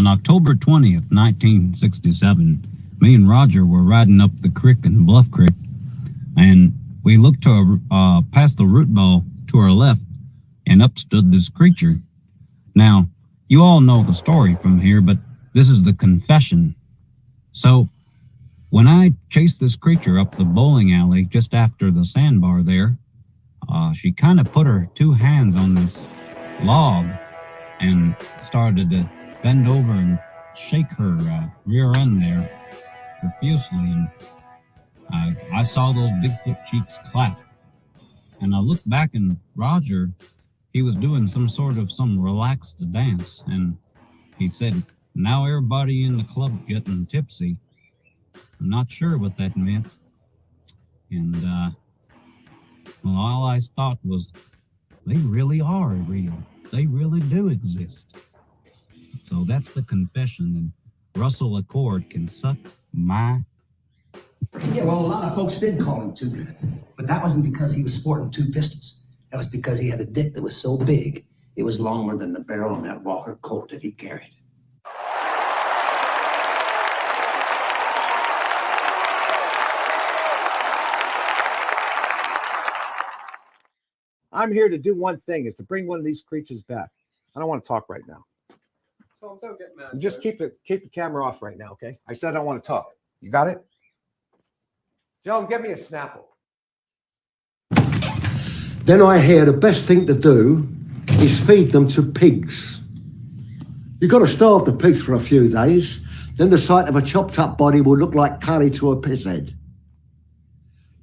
On October 20th, 1967, me and Roger were riding up the creek in Bluff Creek, and we looked past the root ball to our left, and up stood this creature. Now, you all know the story from here, but this is the confession. So, when I chased this creature up the bowling alley just after the sandbar there, she kind of put her two hands on this log and started to bend over and shake her rear end there profusely, and I saw those Bigfoot cheeks clap. And I looked back, and Roger, he was doing some relaxed dance, and he said, "Now everybody in the club getting tipsy." I'm not sure what that meant. And, well, all I thought was, they really are real. They really do exist. So that's the confession, and Russell Accord can suck my... Yeah, well, a lot of folks did call him Too Good, but that wasn't because he was sporting two pistols. That was because he had a dick that was so big, it was longer than the barrel on that Walker Colt that he carried. I'm here to do one thing, is to bring one of these creatures back. I don't want to talk right now. So don't get mad. Just keep the camera off right now, okay? I said I don't want to talk. You got it? Joan, get me a Snapple. Then I hear the best thing to do is feed them to pigs. You've got to starve the pigs for a few days, then the sight of a chopped up body will look like curry to a piss head.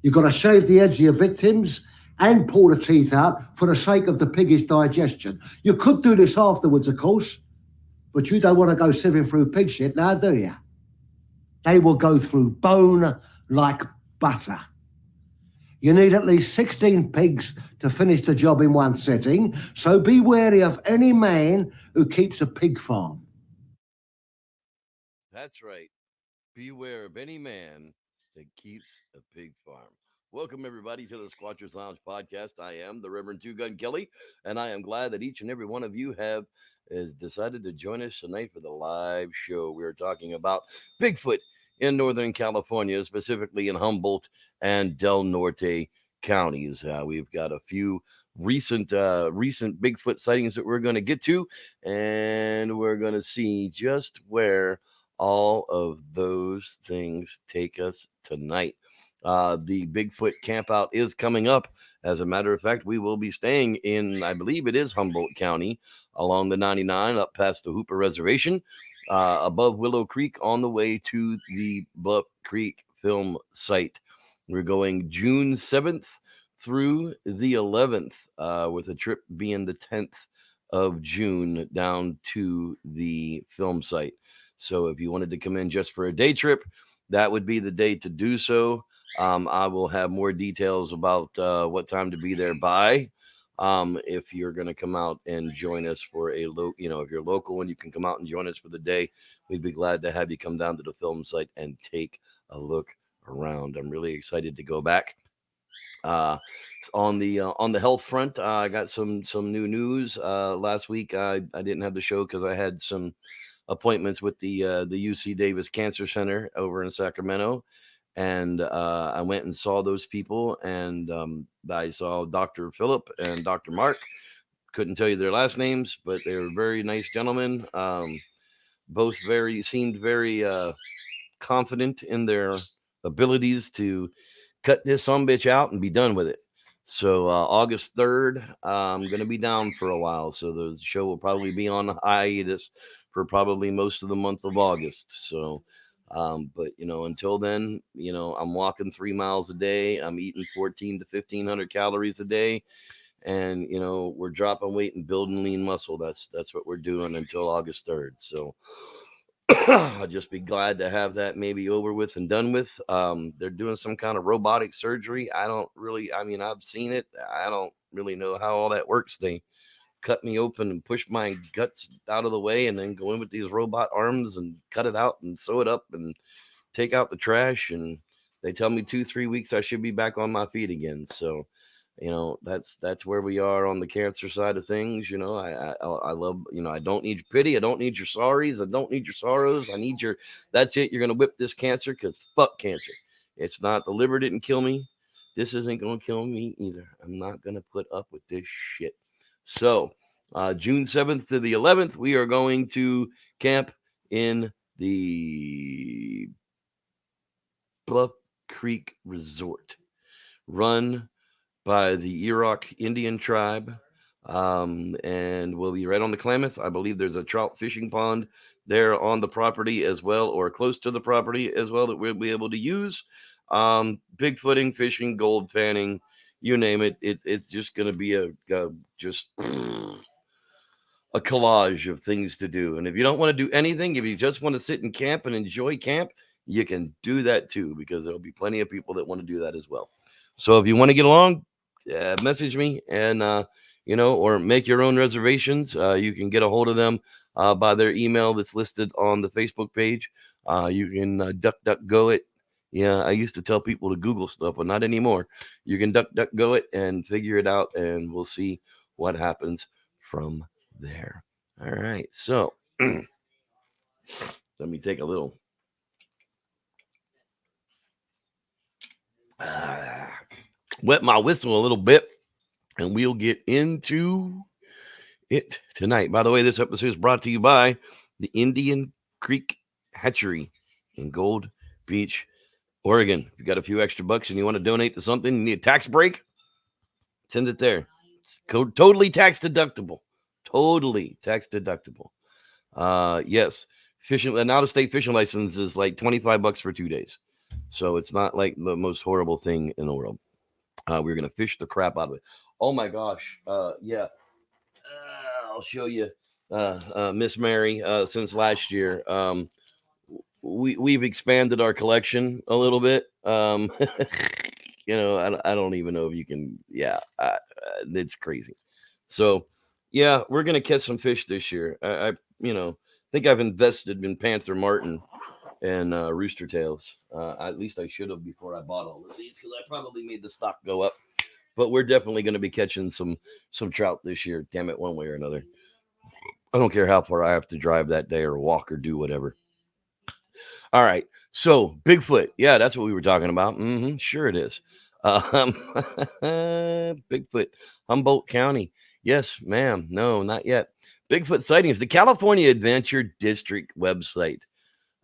You've got to shave the heads of your victims and pull the teeth out for the sake of the pig's digestion. You could do this afterwards, of course, but you don't want to go sieving through pig shit now, do you? They will go through bone like butter. You need at least 16 pigs to finish the job in one sitting, so be wary of any man who keeps a pig farm. That's right. Beware of any man that keeps a pig farm. Welcome, everybody, to the Squatchers Lounge podcast. I am the Reverend Two Gun Kelly, and I am glad that each and every one of you has decided to join us tonight for the live show. We are talking about Bigfoot in Northern California, specifically in Humboldt and Del Norte counties. We've got a few recent Bigfoot sightings that we're going to get to, and we're going to see just where all of those things take us tonight. The Bigfoot campout is coming up. As a matter of fact, we will be staying in, I believe it is Humboldt County, along the 99 up past the Hooper Reservation, above Willow Creek on the way to the Bluff Creek film site. We're going June 7th through the 11th, with a trip being the 10th of June down to the film site. So if you wanted to come in just for a day trip, that would be the day to do so. I will have more details about what time to be there by. If you're going to come out and join us for if you're local and you can come out and join us for the day, we'd be glad to have you come down to the film site and take a look around. I'm really excited to go back. On the health front, I got some new news. Last week, I didn't have the show because I had some appointments with the UC Davis Cancer Center over in Sacramento. And I went and saw those people, and I saw Dr. Philip and Dr. Mark. Couldn't tell you their last names, but they were very nice gentlemen. Both seemed very confident in their abilities to cut this sumbitch out and be done with it. So August 3rd, I'm going to be down for a while. So the show will probably be on hiatus for probably most of the month of August. So but until then, I'm walking 3 miles a day. I'm eating 14 to 1500 calories a day, and we're dropping weight and building lean muscle. That's what we're doing until August 3rd. So I'll just be glad to have that maybe over with and done with. They're doing some kind of robotic surgery. I've seen it. I don't really know how all that works. They cut me open and push my guts out of the way and then go in with these robot arms and cut it out and sew it up and take out the trash. And they tell me 2-3 weeks I should be back on my feet again. So, That's where we are on the cancer side of things. I love, I don't need your pity, I don't need your sorries, I don't need your sorrows, I need your, that's it, you're gonna whip this cancer, because fuck cancer. It's not, the liver didn't kill me, this isn't gonna kill me either. I'm not gonna put up with this shit. So June 7th to the 11th, we are going to camp in the Bluff Creek Resort, run by the Yurok Indian tribe. And we'll be right on the Klamath. I believe there's a trout fishing pond there on the property as well, or close to the property as well, that we'll be able to use. Bigfooting, fishing, gold panning, you name it. It's just going to be just a collage of things to do. And if you don't want to do anything, if you just want to sit and camp and enjoy camp, you can do that too, because there'll be plenty of people that want to do that as well. So if you want to get along, message me, and or make your own reservations. You can get a hold of them by their email that's listed on the Facebook page. You can DuckDuckGo it. Yeah, I used to tell people to Google stuff, but not anymore. You can DuckDuckGo it and figure it out, and we'll see what happens from there. All right, so let me take a little wet my whistle a little bit, and we'll get into it tonight. By the way, this episode is brought to you by the Indian Creek Hatchery in Gold Beach, Oregon. If you got a few extra bucks and you want to donate to something, you need a tax break, send it there. It's totally tax deductible. Totally tax deductible. Yes, an out-of-state fishing license is like $25 for 2 days. So it's not like the most horrible thing in the world. We're going to fish the crap out of it. Oh my gosh. Yeah. I'll show you, Miss Mary, since last year. We've expanded our collection a little bit. I don't even know if you can. Yeah, it's crazy. So, yeah, we're gonna catch some fish this year. I think I've invested in Panther Martin and Rooster Tails. At least I should have before I bought all of these, because I probably made the stock go up. But we're definitely going to be catching some trout this year. Damn it, one way or another. I don't care how far I have to drive that day, or walk, or do whatever. All right. So Bigfoot. Yeah, that's what we were talking about. Sure it is. Bigfoot, Humboldt County. Yes, ma'am. No, not yet. Bigfoot sightings. The California Adventure District website.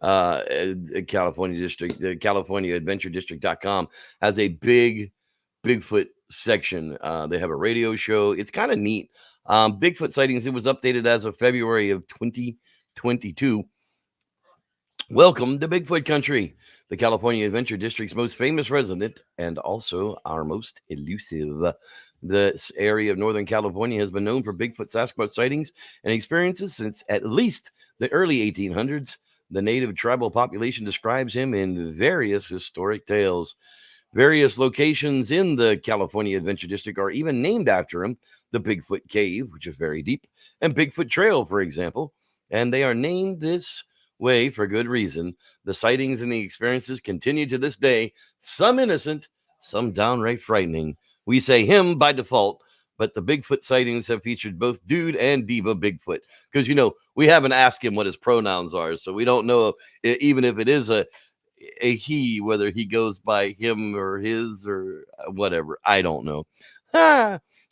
California District, the California Adventure District.com has a big Bigfoot section. They have a radio show. It's kind of neat. Bigfoot sightings. It was updated as of February of 2022. Welcome to Bigfoot Country, the California Adventure District's most famous resident and also our most elusive. This area of Northern California has been known for Bigfoot Sasquatch sightings and experiences since at least the early 1800s. The native tribal population describes him in various historic tales. Various locations in the California Adventure District are even named after him. The Bigfoot Cave, which is very deep, and Bigfoot Trail, for example. And they are named this way for good reason. The sightings and the experiences continue to this day, some innocent, some downright frightening. We say him by default, but the Bigfoot sightings have featured both dude and diva Bigfoot, because we haven't asked him what his pronouns are, so we don't know even if it is a he, whether he goes by him or his or whatever. I don't know.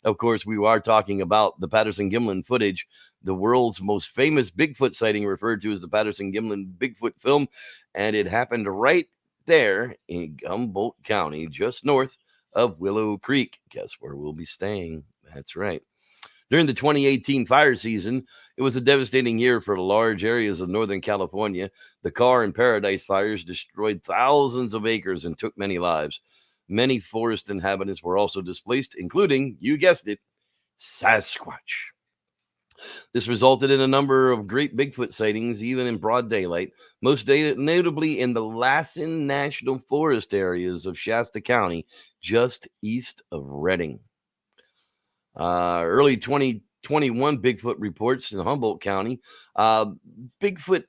Of course, we are talking about the Patterson-Gimlin footage, the world's most famous Bigfoot sighting, referred to as the Patterson-Gimlin Bigfoot film, and it happened right there in Humboldt County, just north of Willow Creek. Guess where we'll be staying? That's right. During the 2018 fire season, it was a devastating year for large areas of Northern California. The Carr and Paradise fires destroyed thousands of acres and took many lives. Many forest inhabitants were also displaced, including, you guessed it, Sasquatch. This resulted in a number of great Bigfoot sightings, even in broad daylight, most notably in the Lassen National Forest areas of Shasta County, just east of Redding. Early 2021 Bigfoot reports in Humboldt County. Bigfoot,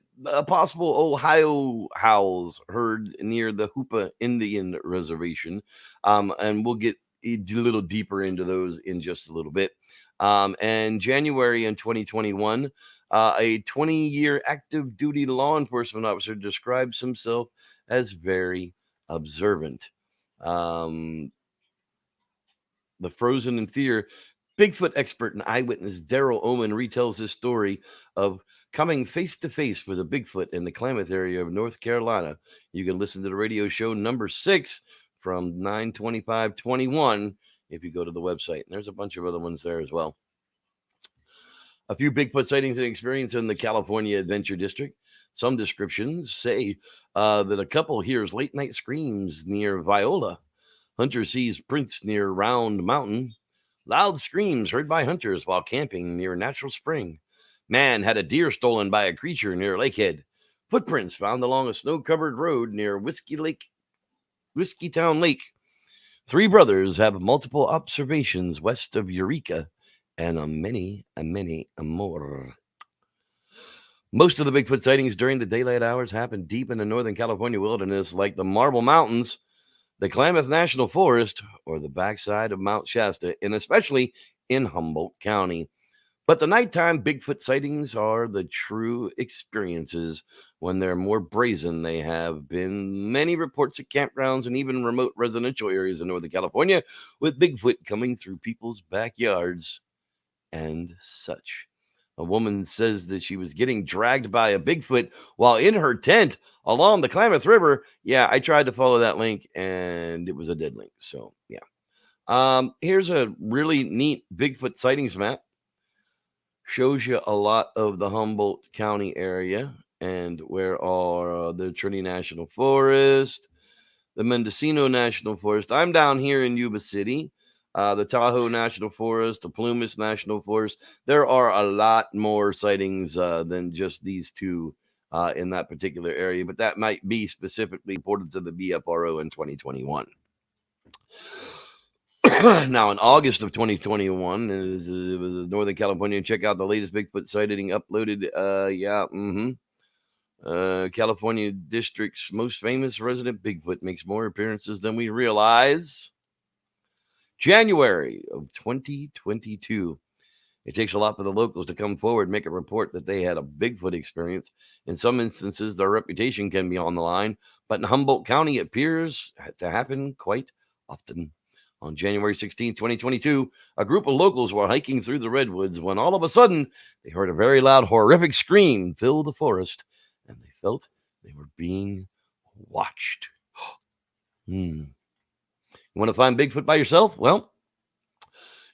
possible Ohio howls heard near the Hoopa Indian Reservation. And we'll get a little deeper into those in just a little bit. And January in 2021, a 20-year active duty law enforcement officer describes himself as very observant. The Frozen in Fear Bigfoot expert and eyewitness Daryl Owen retells his story of coming face to face with a Bigfoot in the Klamath area of North Carolina. You can listen to the radio show number 6 from 9/25/21 if you go to the website. And there's a bunch of other ones there as well. A few Bigfoot sightings and experience in the California Adventure District. Some descriptions say that a couple hears late night screams near Viola. Hunter sees prints near Round Mountain. Loud screams heard by hunters while camping near Natural Spring. Man had a deer stolen by a creature near Lakehead. Footprints found along a snow-covered road near Whiskeytown Lake. 3 brothers have multiple observations west of Eureka, and many more. Most of the Bigfoot sightings during the daylight hours happen deep in the Northern California wilderness, like the Marble Mountains, the Klamath National Forest, or the backside of Mount Shasta, and especially in Humboldt County. But the nighttime Bigfoot sightings are the true experiences. When they're more brazen, they have been many reports at campgrounds and even remote residential areas in Northern California, with Bigfoot coming through people's backyards and such. A woman says that she was getting dragged by a Bigfoot while in her tent along the Klamath River. Yeah, I tried to follow that link, and it was a dead link. So, yeah. Here's a really neat Bigfoot sightings map. Shows you a lot of the Humboldt County area and where are the Trinity National Forest, the Mendocino National Forest. I'm down here in Yuba City. The Tahoe National Forest, the Plumas National Forest. There are a lot more sightings than just these 2 in that particular area, but that might be specifically reported to the BFRO in 2021. Now, in August of 2021, it was Northern California. Check out the latest Bigfoot sighting uploaded. California District's most famous resident Bigfoot makes more appearances than we realize. January of 2022. It takes a lot for the locals to come forward and make a report that they had a Bigfoot experience. In some instances, their reputation can be on the line, but in Humboldt County, it appears to happen quite often. On January 16, 2022, a group of locals were hiking through the redwoods when all of a sudden they heard a very loud, horrific scream fill the forest, and they felt they were being watched. You want to find Bigfoot by yourself? Well,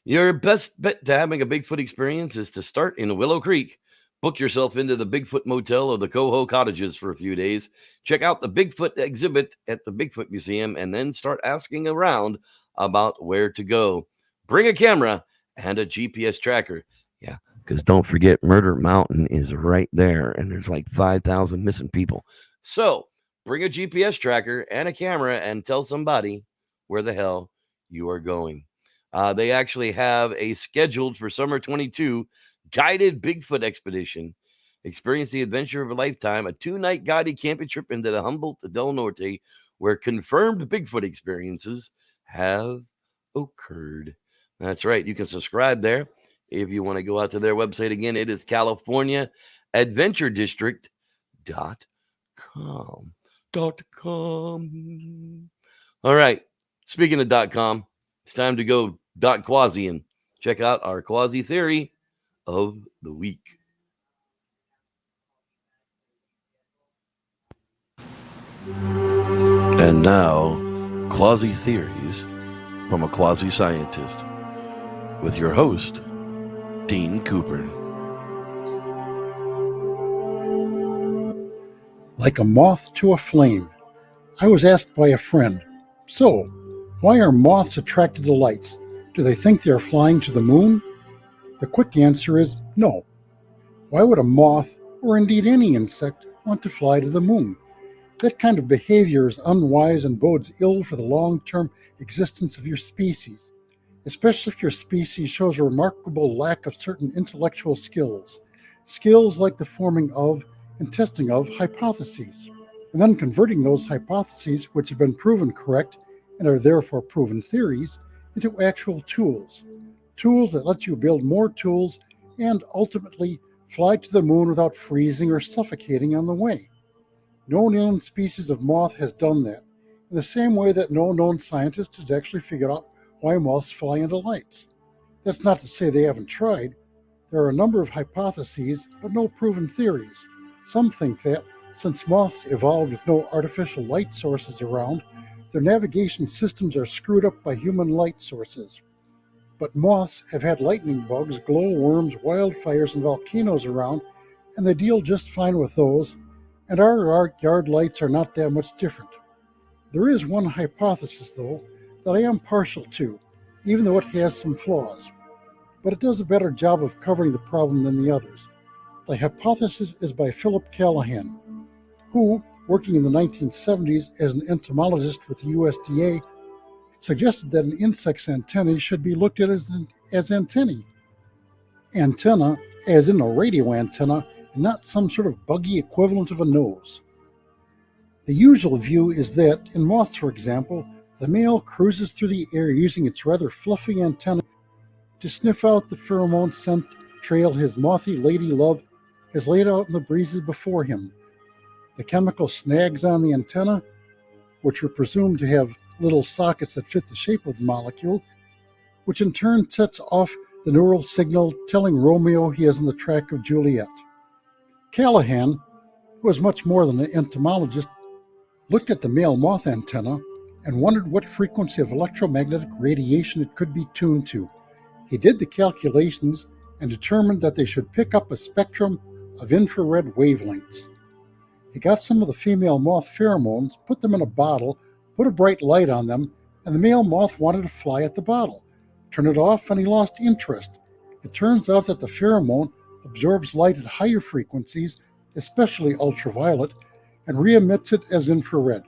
your best bet to having a Bigfoot experience is to start in Willow Creek. Book yourself into the Bigfoot Motel or the Coho Cottages for a few days. Check out the Bigfoot exhibit at the Bigfoot Museum, and then start asking around about where to go. Bring a camera and a GPS tracker. Yeah, because don't forget, Murder Mountain is right there, and there's like 5,000 missing people. So bring a GPS tracker and a camera and tell somebody where the hell you are going. They actually have a scheduled for summer 22 guided Bigfoot expedition. Experience the adventure of a lifetime, a 2-night guided camping trip into the Humboldt del Norte, where confirmed Bigfoot experiences have occurred. That's right. You can subscribe there if you want to go out to their website. Again, it is CaliforniaAdventureDistrict.com. All right. Speaking of .com, it's time to go .Quasi and check out our Quasi theory of the week. And now, Quasi theories from a quasi scientist with your host, Dean Cooper. Like a moth to a flame. I was asked by a friend, so, why are moths attracted to lights? Do they think they're flying to the moon? The quick answer is no. Why would a moth, or indeed any insect, want to fly to the moon? That kind of behavior is unwise and bodes ill for the long-term existence of your species, especially if your species shows a remarkable lack of certain intellectual skills. Skills like the forming of and testing of hypotheses, and then converting those hypotheses, which have been proven correct and are therefore proven theories, into actual tools. Tools that let you build more tools and ultimately fly to the moon without freezing or suffocating on the way. No known species of moth has done that, in the same way that no known scientist has actually figured out why moths fly into lights. That's not to say they haven't tried. There are a number of hypotheses, but no proven theories. Some think that, since moths evolved with no artificial light sources around, their navigation systems are screwed up by human light sources. But moths have had lightning bugs, glowworms, wildfires, and volcanoes around, and they deal just fine with those, and our yard lights are not that much different. There is one hypothesis, though, that I am partial to, even though it has some flaws. But it does a better job of covering the problem than the others. The hypothesis is by Philip Callahan, who, working in the 1970s as an entomologist with the USDA, suggested that an insect's antennae should be looked at as antennae. Antenna, as in a radio antenna, and not some sort of buggy equivalent of a nose. The usual view is that, in moths for example, the male cruises through the air using its rather fluffy antenna to sniff out the pheromone scent trail his mothy lady love has laid out in the breezes before him. The chemical snags on the antenna, which are presumed to have little sockets that fit the shape of the molecule, which in turn sets off the neural signal telling Romeo he is on the track of Juliet. Callahan, who was much more than an entomologist, looked at the male moth antenna and wondered what frequency of electromagnetic radiation it could be tuned to. He did the calculations and determined that they should pick up a spectrum of infrared wavelengths. He got some of the female moth pheromones, put them in a bottle, put a bright light on them, and the male moth wanted to fly at the bottle. Turn it off and he lost interest. It turns out that the pheromone absorbs light at higher frequencies, especially ultraviolet, and re-emits it as infrared.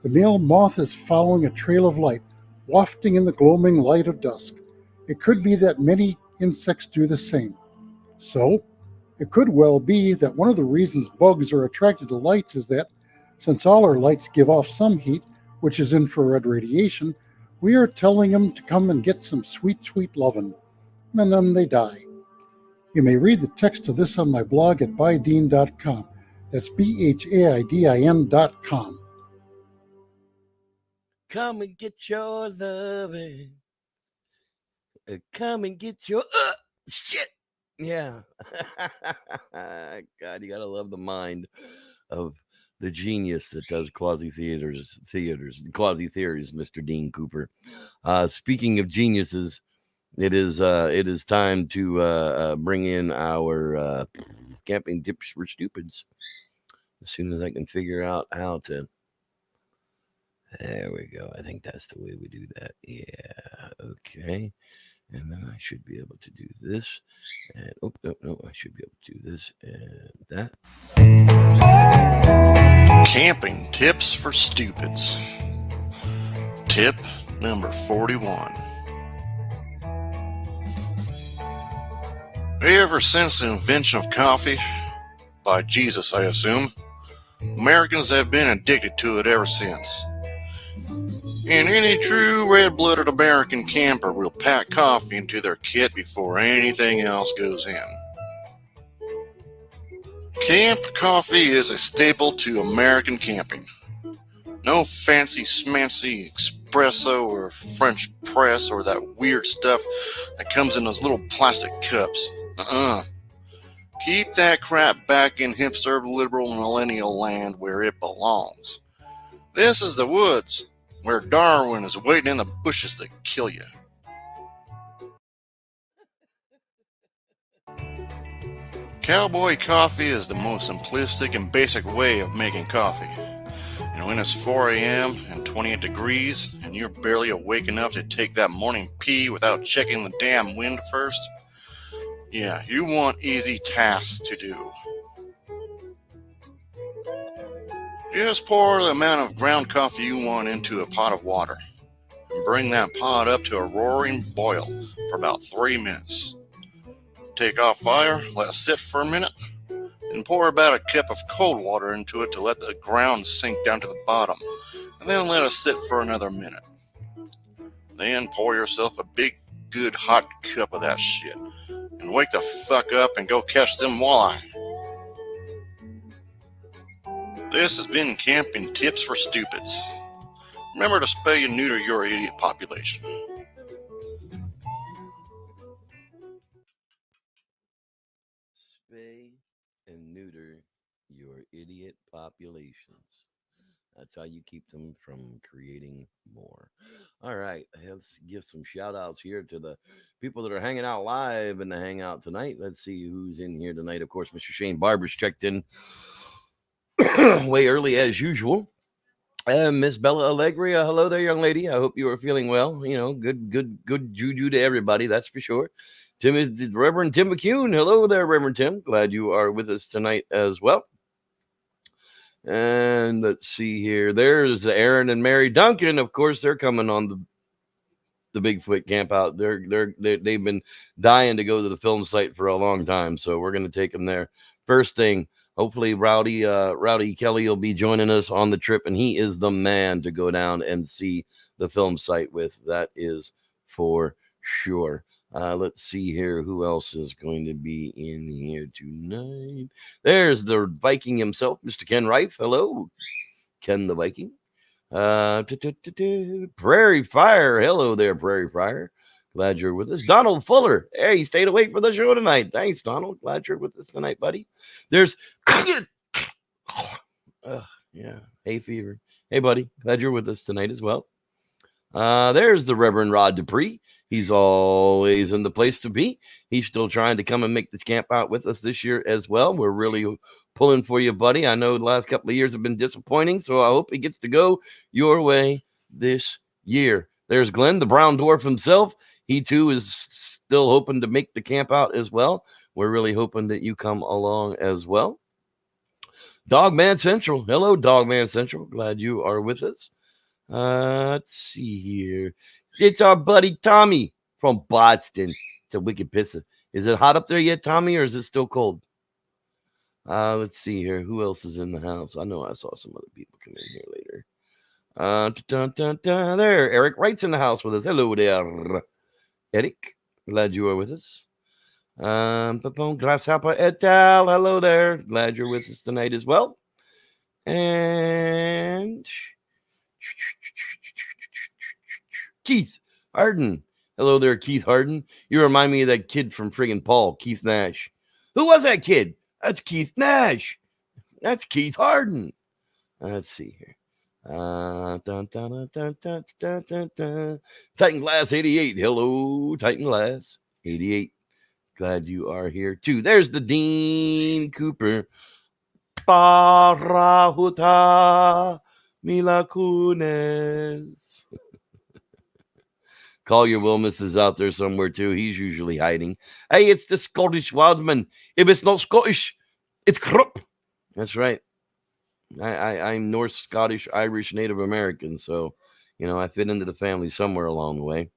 The male moth is following a trail of light, wafting in the gloaming light of dusk. It could be that many insects do the same. So, it could well be that one of the reasons bugs are attracted to lights is that, since all our lights give off some heat, which is infrared radiation, we are telling them to come and get some sweet, sweet lovin'. And then they die. You may read the text of this on my blog at bydean.com. That's BHAIDIN.com. Come and get your loving. Come and get your shit. Yeah. God, you gotta love the mind of the genius that does quasi theaters, quasi theories, Mr. Dean Cooper. Speaking of geniuses, it is time to bring in our camping tips for stupids. As soon as I can figure out how to. There we go. I think that's the way we do that. Yeah. Okay. And then I should be able to do this. And no, I should be able to do this and that. Camping tips for stupids. Tip number 41. Ever since the invention of coffee, by Jesus I assume, Americans have been addicted to it ever since. And any true red-blooded American camper will pack coffee into their kit before anything else goes in. Camp coffee is a staple to American camping. No fancy smancy espresso or French press or that weird stuff that comes in those little plastic cups. Keep that crap back in hipster liberal millennial land where it belongs. This is the woods, where Darwin is waiting in the bushes to kill you. Cowboy coffee is the most simplistic and basic way of making coffee. And when it's 4 a.m. and 28 degrees and you're barely awake enough to take that morning pee without checking the damn wind first, yeah, you want easy tasks to do. Just pour the amount of ground coffee you want into a pot of water and bring that pot up to a roaring boil for about 3 minutes. Take off fire, let it sit for a minute, and pour about a cup of cold water into it to let the ground sink down to the bottom, and then let it sit for another minute. Then pour yourself a big, good hot cup of that shit. And wake the fuck up and go catch them walleye. This has been Camping Tips for Stupids. Remember to spay and neuter your idiot population. Spay and neuter your idiot populations. That's how you keep them from creating more. All right, let's give some shout outs here to the people that are hanging out live in the hangout tonight. Let's see who's in here tonight. Of course, Mr. Shane Barber's checked in way early as usual. Miss Bella Allegria, hello there, young lady. I hope you are feeling well. You know, good juju to everybody, that's for sure. Reverend Tim McCune, hello there, Reverend Tim. Glad you are with us tonight as well. And let's see here. There's Aaron and Mary Duncan. Of course, they're coming on the Bigfoot camp out. They've been dying to go to the film site for a long time, so we're going to take them there. First thing. Hopefully, Rowdy Kelly will be joining us on the trip, and he is the man to go down and see the film site with. That is for sure. Let's see here. Who else is going to be in here tonight? There's the Viking himself, Mr. Ken Reif. Hello, Ken the Viking. Prairie Fire. Hello there, Prairie Fire. Glad you're with us. Donald Fuller. Hey, he stayed awake for the show tonight. Thanks, Donald. Glad you're with us tonight, buddy. There's yeah, hay fever. Hey, buddy. Glad you're with us tonight as well. There's the Reverend Rod Dupree. He's always in the place to be. He's still trying to come and make the camp out with us this year as well. We're really pulling for you, buddy. I know the last couple of years have been disappointing, so I hope he gets to go your way this year. There's Glenn, the brown dwarf himself. He, too, is still hoping to make the camp out as well. We're really hoping that you come along as well. Dogman Central. Hello, Dogman Central. Glad you are with us. Let's see here. It's our buddy Tommy from Boston. It's a wicked pisser. Is it hot up there yet, Tommy, or is it still cold? Let's see here. Who else is in the house? I know I saw some other people come in here later. There, Eric Wright's in the house with us. Hello there, Eric. Glad you are with us. Grasshopper et al. Hello there. Glad you're with us tonight as well. And Keith Harden. Hello there, Keith Harden. You remind me of that kid from friggin' Paul, Keith Nash. Who was that kid? That's Keith Nash. That's Keith Harden. Let's see here. Titan Glass 88. Hello, Titan Glass 88. Glad you are here too. There's the Dean Cooper. Parahuta Milakunes. Collier Wilmus is out there somewhere too. He's usually hiding. Hey, it's the Scottish Wildman. If it's not Scottish, it's Krupp. That's right. I'm North Scottish, Irish, Native American, so I fit into the family somewhere along the way.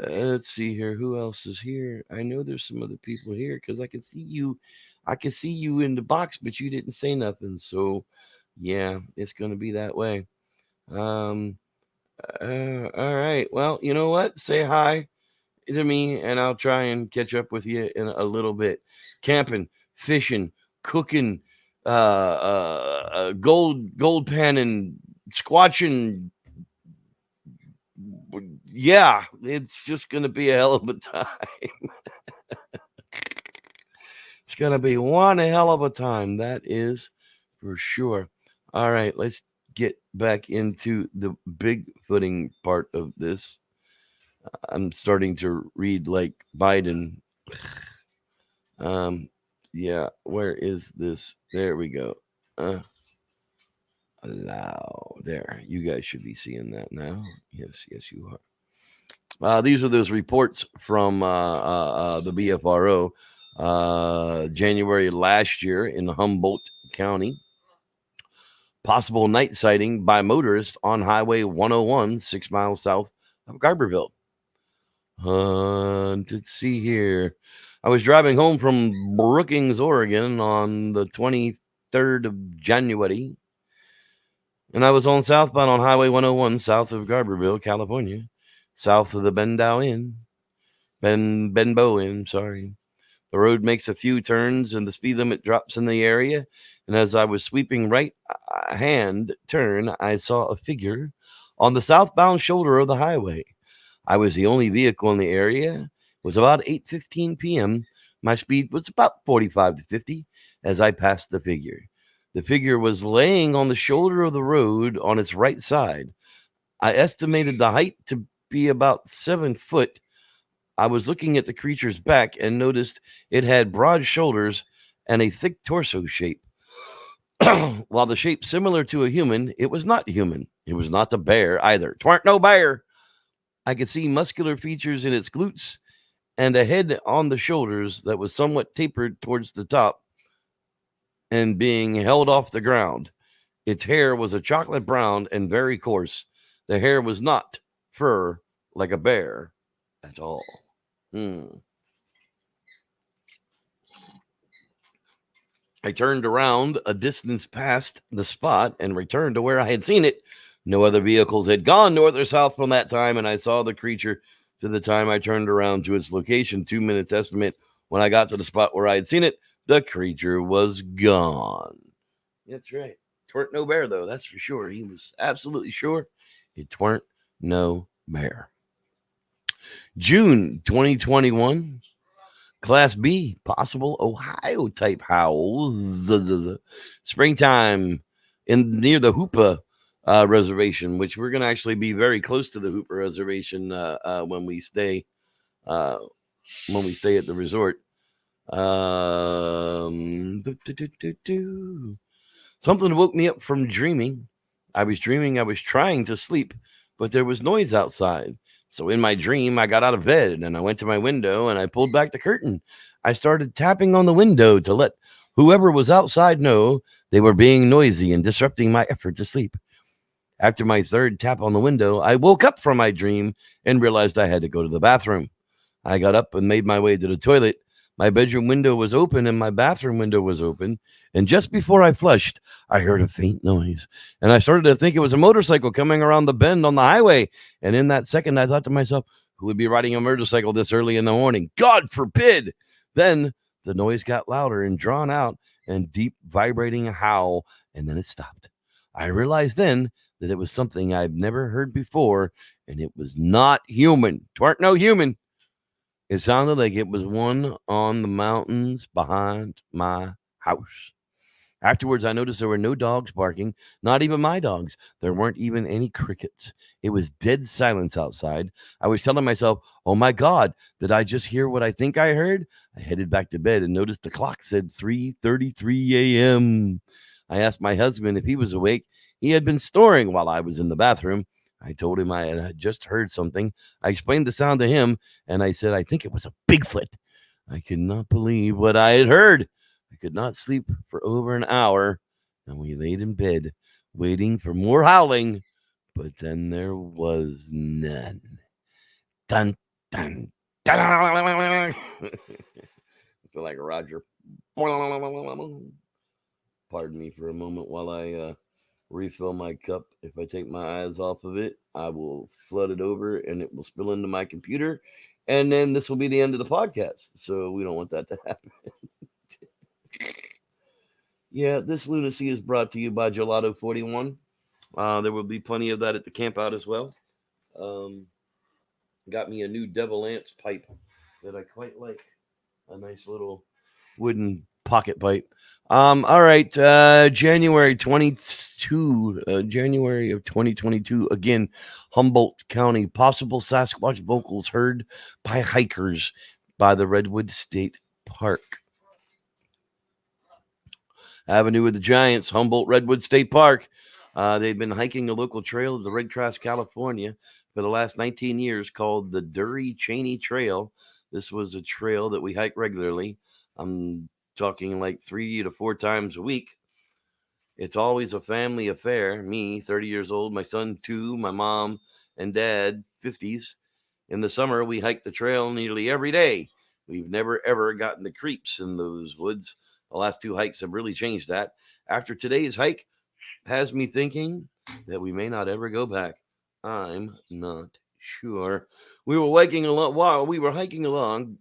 Let's see here. Who else is here? I know there's some other people here because I can see you. I can see you in the box, but you didn't say nothing. So, yeah, it's going to be that way. All right. Well, you know what? Say hi to me, and I'll try and catch up with you in a little bit. Camping, fishing, cooking, gold panning, squatching. Yeah, it's just going to be a hell of a time. It's going to be one hell of a time. That is for sure. All right, let's get back into the Bigfooting part of this. I'm starting to read like Biden. Yeah, where is this? There we go. Allow. There. You guys should be seeing that now. Yes, you are. These are those reports from the BFRO January last year in Humboldt County. Possible night sighting by motorist on Highway 101, 6 miles south of Garberville. Let's see here. I was driving home from Brookings, Oregon on the 23rd of January. And I was on southbound on Highway 101, south of Garberville, California, south of the Benbow Inn. Sorry. The road makes a few turns and the speed limit drops in the area. And as I was sweeping right hand turn, I saw a figure on the southbound shoulder of the highway. I was the only vehicle in the area. It was about 8:15 p.m. My speed was about 45 to 50 as I passed the figure. The figure was laying on the shoulder of the road on its right side. I estimated the height to be about 7 foot. I was looking at the creature's back and noticed it had broad shoulders and a thick torso shape. While the shape similar to a human, it was not human. It was not the bear either. 'Twarn't no bear. I could see muscular features in its glutes and a head on the shoulders that was somewhat tapered towards the top and being held off the ground. Its hair was a chocolate brown and very coarse. The hair was not fur like a bear at all. I turned around a distance past the spot and returned to where I had seen it. No other vehicles had gone north or south from that time, and I saw the creature to the time I turned around to its location. 2 minutes estimate. When I got to the spot where I had seen it, the creature was gone. That's right. 'Twarn't no bear, though. That's for sure. He was absolutely sure it 'twarn't no bear. June 2021. Class B, possible Ohio type howls. Springtime near the Hoopa reservation, which we're going to actually be very close to the Hoopa reservation when we stay at the resort. Something woke me up from dreaming. I was trying to sleep, but there was noise outside. So in my dream, I got out of bed and I went to my window and I pulled back the curtain. I started tapping on the window to let whoever was outside know they were being noisy and disrupting my effort to sleep. After my third tap on the window, I woke up from my dream and realized I had to go to the bathroom. I got up and made my way to the toilet. My bedroom window was open and my bathroom window was open. And just before I flushed, I heard a faint noise. And I started to think it was a motorcycle coming around the bend on the highway. And in that second, I thought to myself, who would be riding a motorcycle this early in the morning? God forbid! Then the noise got louder and drawn out and deep vibrating howl. And then it stopped. I realized then that it was something I've never heard before. And it was not human. 'Twarn't no human. It sounded like it was one on the mountains behind my house. Afterwards, I noticed there were no dogs barking, not even my dogs. There weren't even any crickets. It was dead silence outside. I was telling myself, oh my God, did I just hear what I think I heard? I headed back to bed and noticed the clock said 3:33 a.m. I asked my husband if he was awake. He had been snoring while I was in the bathroom. I told him I had just heard something. I explained the sound to him, and I said, I think it was a Bigfoot. I could not believe what I had heard. I could not sleep for over an hour, and we laid in bed waiting for more howling, but then there was none. Dun, dun, dun. I feel like Roger. Pardon me for a moment while I refill my cup. If I take my eyes off of it, I will flood it over and it will spill into my computer. And then this will be the end of the podcast. So we don't want that to happen. Yeah, this lunacy is brought to you by Gelato 41. There will be plenty of that at the camp out as well. Got me a new Devil Ants pipe that I quite like. A nice little wooden pocket pipe. All right, January of 2022. Again, Humboldt County. Possible Sasquatch vocals heard by hikers by the Redwood State Park. Avenue of the Giants, Humboldt Redwood State Park. They've been hiking a local trail of the Red Cross, California for the last 19 years called the Dury Cheney Trail. This was a trail that we hike regularly. I'm talking like 3 to 4 times a week. It's always a family affair. Me, 30 years old, my son, 2, my mom and dad, 50s. In the summer, we hike the trail nearly every day. We've never, ever gotten the creeps in those woods. The last 2 hikes have really changed that. After today's hike, has me thinking that we may not ever go back. I'm not sure. We were hiking along while we were hiking along,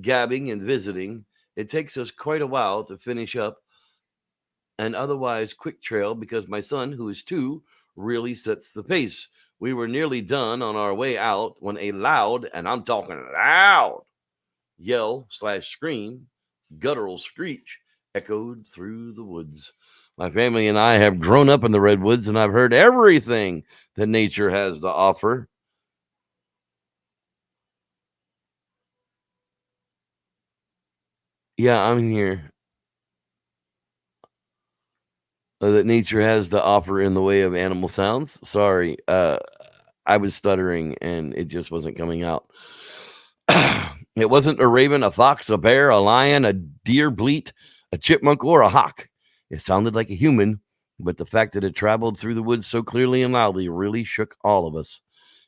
gabbing and visiting. It takes us quite a while to finish up an otherwise quick trail because my son, who is 2, really sets the pace. We were nearly done on our way out when a loud, and I'm talking loud, yell / scream, guttural screech echoed through the woods. My family and I have grown up in the redwoods, and I've heard everything that nature has to offer. Yeah, I'm here. That nature has to offer in the way of animal sounds. Sorry, I was stuttering and it just wasn't coming out. It wasn't a raven, a fox, a bear, a lion, a deer bleat, a chipmunk, or a hawk. It sounded like a human, but the fact that it traveled through the woods so clearly and loudly really shook all of us.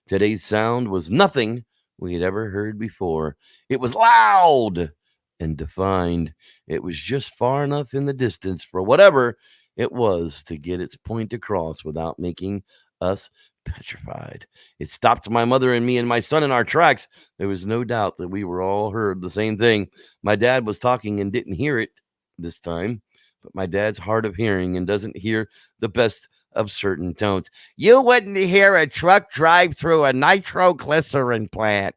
Today's sound was nothing we had ever heard before. It was loud and defined. It was just far enough in the distance for whatever it was to get its point across without making us petrified. It stopped my mother and me and my son in our tracks. There was no doubt that we were all heard the same thing. My dad was talking and didn't hear it this time, but my dad's hard of hearing and doesn't hear the best of certain tones. You wouldn't hear a truck drive through a nitroglycerin plant.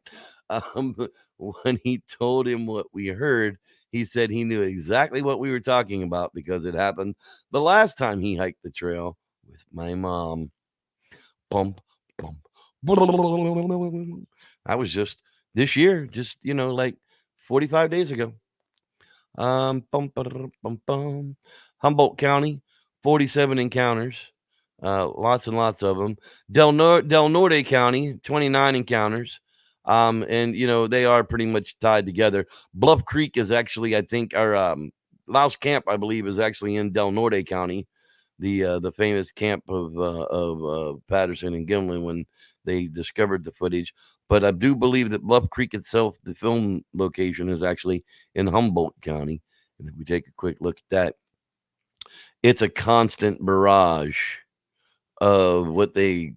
When he told him what we heard, he said he knew exactly what we were talking about because it happened the last time he hiked the trail with my mom. Bump, bump. That was just this year, just, like 45 days ago. Humboldt County, 47 encounters. Lots and lots of them. Del Norte County, 29 encounters. And they are pretty much tied together. Bluff Creek is actually, I think, our Louse Camp, I believe, is actually in Del Norte County, the famous camp of Patterson and Gimlin when they discovered the footage. But I do believe that Bluff Creek itself, the film location, is actually in Humboldt County. And if we take a quick look at that, it's a constant barrage of what the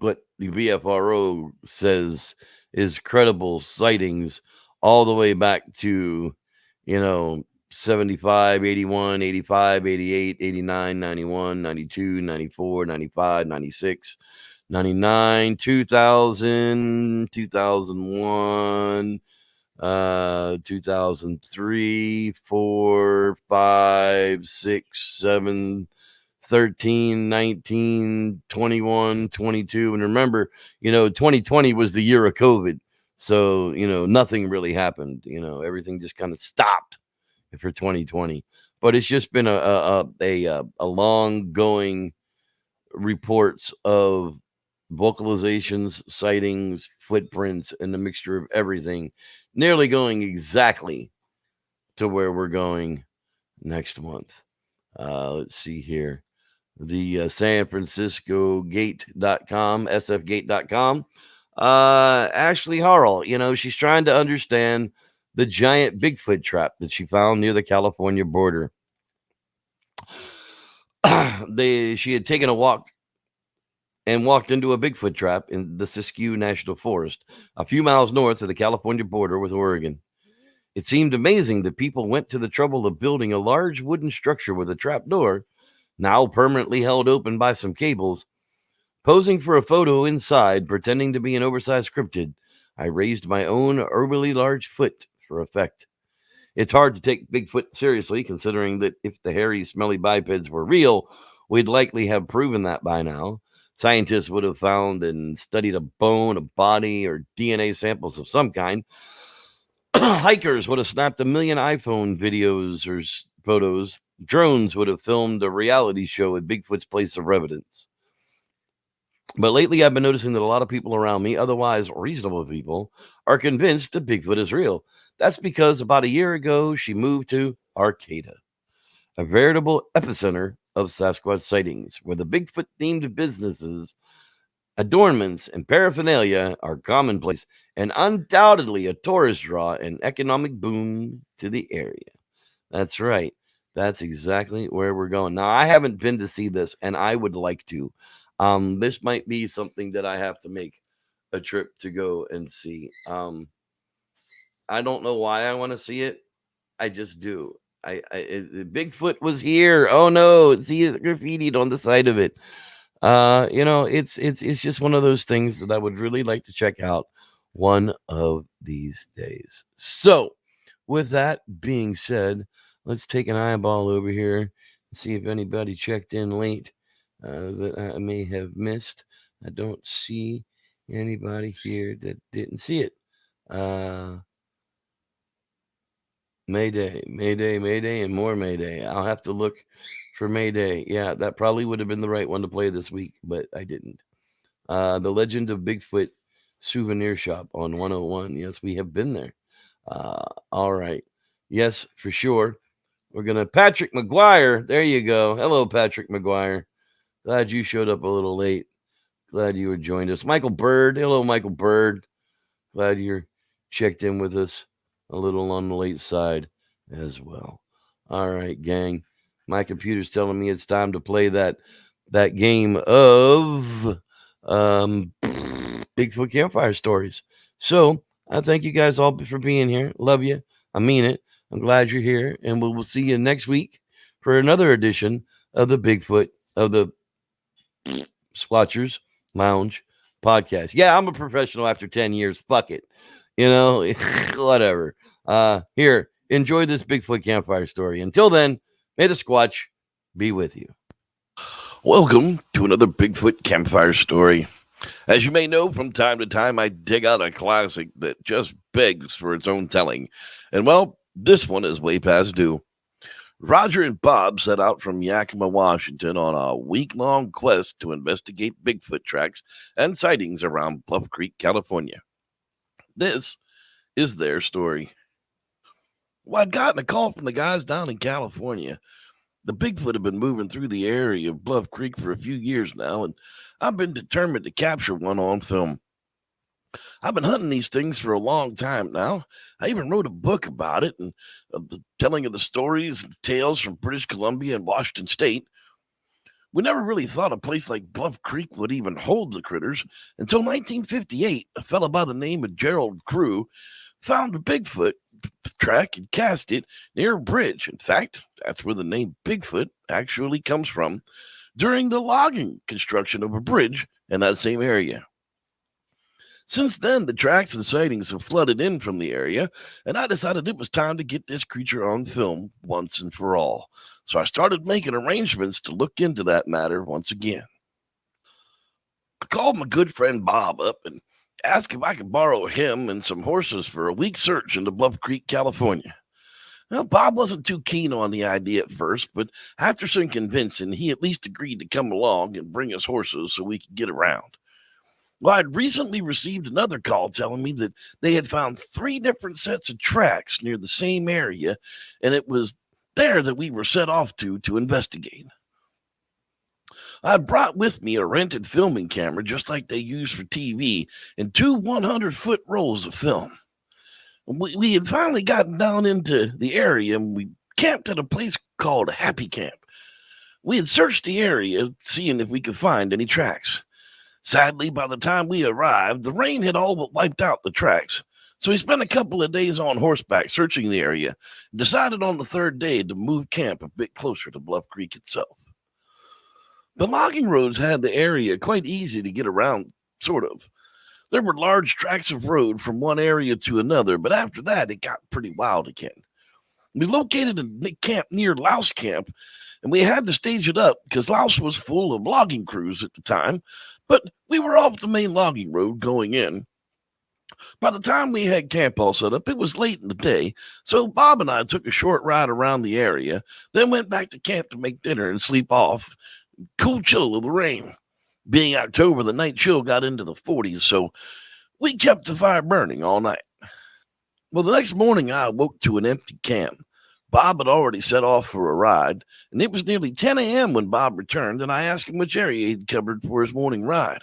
BFRO says is credible sightings all the way back to, 75, 81, 85, 88, 89, 91, 92, 94, 95, 96, 99, 2000, 2001, 2003, 4, 5, 6, 7, 13, 19, 21, 22. And remember, 2020 was the year of COVID. So, nothing really happened. Everything just kind of stopped for 2020. But it's just been a long going reports of vocalizations, sightings, footprints, and a mixture of everything, nearly going exactly to where we're going next month. Let's see here. The San Francisco Gate.com, sfgate.com. Ashley Harrell, she's trying to understand the giant Bigfoot trap that she found near the California border. She had taken a walk and walked into a Bigfoot trap in the Siskiyou National Forest, a few miles north of the California border with Oregon. It seemed amazing that people went to the trouble of building a large wooden structure with a trap door, now permanently held open by some cables. Posing for a photo inside, pretending to be an oversized cryptid, I raised my own overly large foot for effect. It's hard to take Bigfoot seriously, considering that if the hairy, smelly bipeds were real, we'd likely have proven that by now. Scientists would have found and studied a bone, a body, or DNA samples of some kind. Hikers would have snapped a million iPhone videos or photos. Drones would have filmed a reality show at Bigfoot's place of residence. But lately, I've been noticing that a lot of people around me, otherwise reasonable people, are convinced that Bigfoot is real. That's because about a year ago, she moved to Arcata, a veritable epicenter of Sasquatch sightings, where the Bigfoot-themed businesses, adornments, and paraphernalia are commonplace and undoubtedly a tourist draw and economic boom to the area. That's right. That's exactly where we're going. Now, I haven't been to see this, and I would like to. This might be something that I have to make a trip to go and see. I don't know why I want to see it. I just do. Bigfoot was here. Oh no, see it graffitied on the side of it. It's just one of those things that I would really like to check out one of these days. So, with that being said, let's take an eyeball over here and see if anybody checked in late that I may have missed. I don't see anybody here that didn't see it. Mayday, Mayday, Mayday, and more Mayday. I'll have to look for Mayday. Yeah, that probably would have been the right one to play this week, but I didn't. The Legend of Bigfoot Souvenir Shop on 101. Yes, we have been there. All right. Yes, for sure. We're going to Patrick McGuire. There you go. Hello, Patrick McGuire. Glad you showed up a little late. Glad you joined us. Michael Bird. Hello, Michael Bird. Glad you're checked in with us a little on the late side as well. All right, gang. My computer's telling me it's time to play that game of Bigfoot Campfire Stories. So I thank you guys all for being here. Love you. I mean it. I'm glad you're here, and we'll see you next week for another edition of the Bigfoot of the Squatchers Lounge podcast. Yeah, I'm a professional after 10 years. Fuck it. Whatever. Here, enjoy this Bigfoot Campfire Story. Until then, may the Squatch be with you. Welcome to another Bigfoot Campfire Story. As you may know, from time to time, I dig out a classic that just begs for its own telling. And well, this one is way past due. Roger and Bob set out from Yakima, Washington on a week-long quest to investigate Bigfoot tracks and sightings around Bluff Creek, California. This is their story. Well, I'd gotten a call from the guys down in California. The Bigfoot have been moving through the area of Bluff Creek for a few years now, and I've been determined to capture one on film. I've been hunting these things for a long time now. I even wrote a book about it, and the telling of the stories and tales from British Columbia and Washington State. We never really thought a place like Bluff Creek would even hold the critters until 1958. A fellow by the name of Gerald Crew found a Bigfoot track and cast it near a bridge. In fact, that's where the name Bigfoot actually comes from, during the logging construction of a bridge in that same area. Since then, the tracks and sightings have flooded in from the area, and I decided it was time to get this creature on film once and for all. So I started making arrangements to look into that matter once again. I called my good friend Bob up and asked if I could borrow him and some horses for a week search into Bluff Creek, California. Well, Bob wasn't too keen on the idea at first, but after some convincing, he at least agreed to come along and bring us horses so we could get around. Well, I'd recently received another call telling me that they had found 3 different sets of tracks near the same area, and it was there that we were set off to investigate. I brought with me a rented filming camera just like they use for TV and 2 100-foot rolls of film. We had finally gotten down into the area, and we camped at a place called Happy Camp. We had searched the area, seeing if we could find any tracks. Sadly, by the time we arrived, the rain had all but wiped out the tracks. So we spent a couple of days on horseback searching the area and decided on the 3rd day to move camp a bit closer to Bluff Creek itself. The logging roads had the area quite easy to get around, sort of. There were large tracts of road from one area to another, but after that, it got pretty wild again. We located a camp near Louse Camp, and we had to stage it up because Louse was full of logging crews at the time, but we were off the main logging road going in. By the time we had camp all set up, it was late in the day, so Bob and I took a short ride around the area, then went back to camp to make dinner and sleep off. Cool chill of the rain. Being October, the night chill got into the 40s, so we kept the fire burning all night. Well, the next morning, I awoke to an empty camp. Bob had already set off for a ride, and it was nearly 10 a.m. when Bob returned, and I asked him which area he'd covered for his morning ride.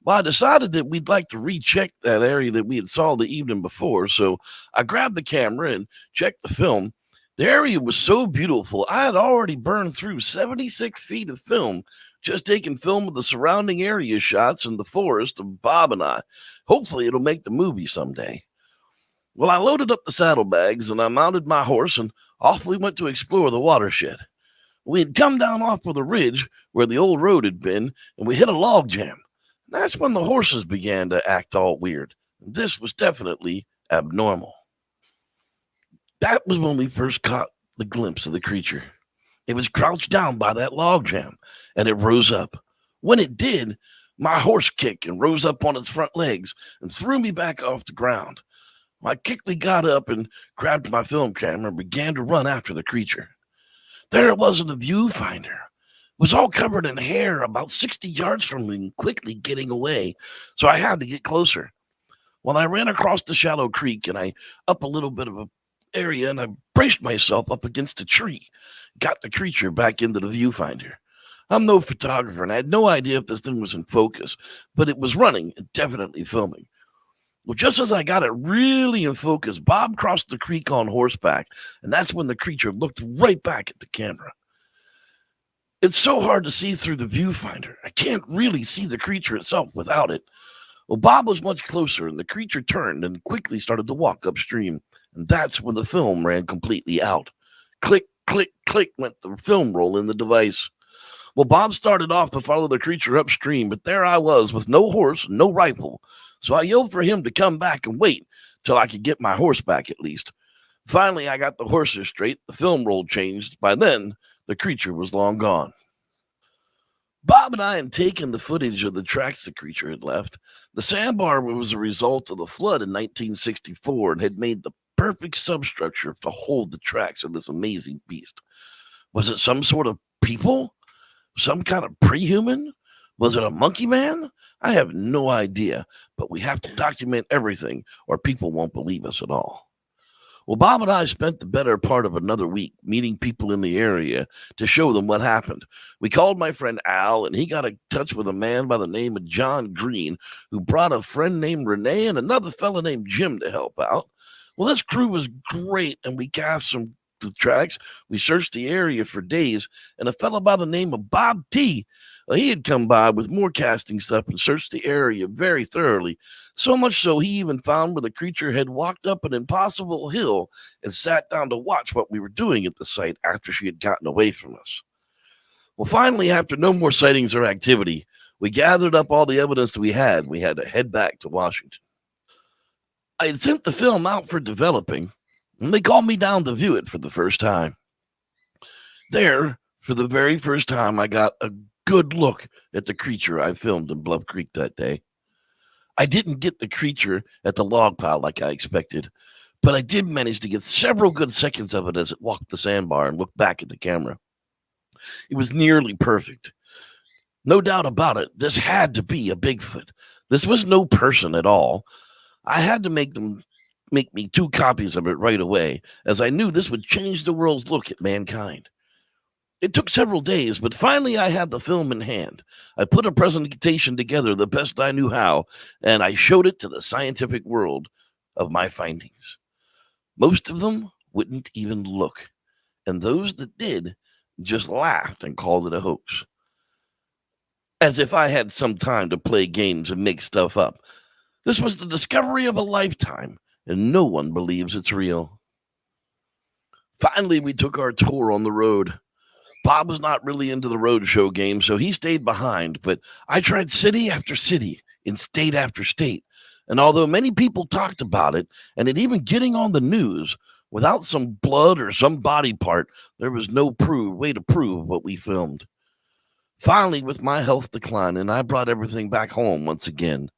Well, I decided that we'd like to recheck that area that we had saw the evening before, so I grabbed the camera and checked the film, The area was so beautiful, I had already burned through 76 feet of film, just taking film of the surrounding area shots in the forest of Bob and I. Hopefully, it'll make the movie someday. Well, I loaded up the saddlebags and I mounted my horse and off we went to explore the watershed. We had come down off of the ridge where the old road had been, and we hit a log jam. That's when the horses began to act all weird. This was definitely abnormal. That was when we first caught the glimpse of the creature. It was crouched down by that log jam, and it rose up. When it did, my horse kicked and rose up on its front legs and threw me back off the ground. I quickly got up and grabbed my film camera and began to run after the creature. There it was in the viewfinder. It was all covered in hair about 60 yards from me and quickly getting away, so I had to get closer. Well, I ran across the shallow creek and I up a little bit of a area and I braced myself up against a tree, got the creature back into the viewfinder. I'm no photographer and I had no idea if this thing was in focus, but it was running and definitely filming. Well, just as I got it really in focus, Bob crossed the creek on horseback, and that's when the creature looked right back at the camera. It's so hard to see through the viewfinder. I can't really see the creature itself without it. Well, Bob was much closer, and the creature turned and quickly started to walk upstream, and that's when the film ran completely out. Click, click, click went the film roll in the device. Well, Bob started off to follow the creature upstream, but there I was with no horse, no rifle. So I yelled for him to come back and wait till I could get my horse back at least. Finally, I got the horses straight. The film roll changed. By then, the creature was long gone. Bob and I had taken the footage of the tracks the creature had left. The sandbar was a result of the flood in 1964 and had made the perfect substructure to hold the tracks of this amazing beast. Was it some sort of people? Some kind of pre-human? Was it a monkey man? I have no idea, but we have to document everything or people won't believe us at all. Well, Bob and I spent the better part of another week meeting people in the area to show them what happened. We called my friend Al, and he got in touch with a man by the name of John Green, who brought a friend named Renee and another fella named Jim to help out. Well, this crew was great, and we cast some the tracks. We searched the area for days, and a fellow by the name of Bob T. He had come by with more casting stuff and searched the area very thoroughly, so much so he even found where the creature had walked up an impossible hill and sat down to watch what we were doing at the site after she had gotten away from us. Well, finally, after no more sightings or activity, we gathered up all the evidence that we had. We had to head back to Washington. I had sent the film out for developing, and they called me down to view it for the first time. There, for the very first time, I got a good look at the creature I filmed in Bluff Creek that day. I didn't get the creature at the log pile like I expected, but I did manage to get several good seconds of it as it walked the sandbar and looked back at the camera. It was nearly perfect. No doubt about it, this had to be a Bigfoot. This was no person at all. I had to make me 2 copies of it right away, as I knew this would change the world's look at mankind. It took several days, but finally I had the film in hand. I put a presentation together the best I knew how, and I showed it to the scientific world of my findings. Most of them wouldn't even look, and those that did just laughed and called it a hoax. As if I had some time to play games and make stuff up. This was the discovery of a lifetime, and no one believes it's real. Finally, we took our tour on the road. Bob was not really into the roadshow game, so he stayed behind, but I tried city after city in state after state. And although many people talked about it, and it even getting on the news, without some blood or some body part, there was no way to prove what we filmed. Finally, with my health declining, I brought everything back home once again.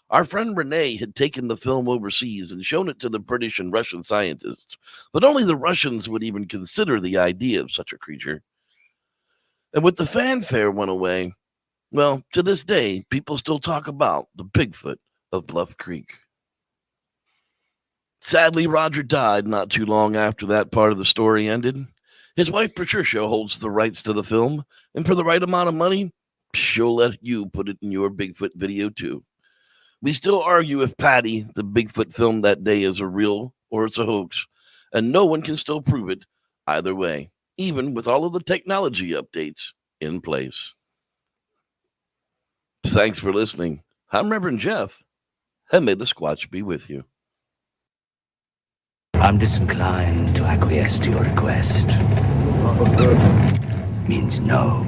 Our friend Renee had taken the film overseas and shown it to the British and Russian scientists, but only the Russians would even consider the idea of such a creature. And with the fanfare went away, well, to this day, people still talk about the Bigfoot of Bluff Creek. Sadly, Roger died not too long after that part of the story ended. His wife, Patricia, holds the rights to the film, and for the right amount of money, she'll let you put it in your Bigfoot video too. We still argue if Patty, the Bigfoot film that day, is a real or it's a hoax, and no one can still prove it either way, even with all of the technology updates in place. Thanks for listening. I'm Reverend Jeff, and may the Squatch be with you. I'm disinclined to acquiesce to your request. Means no.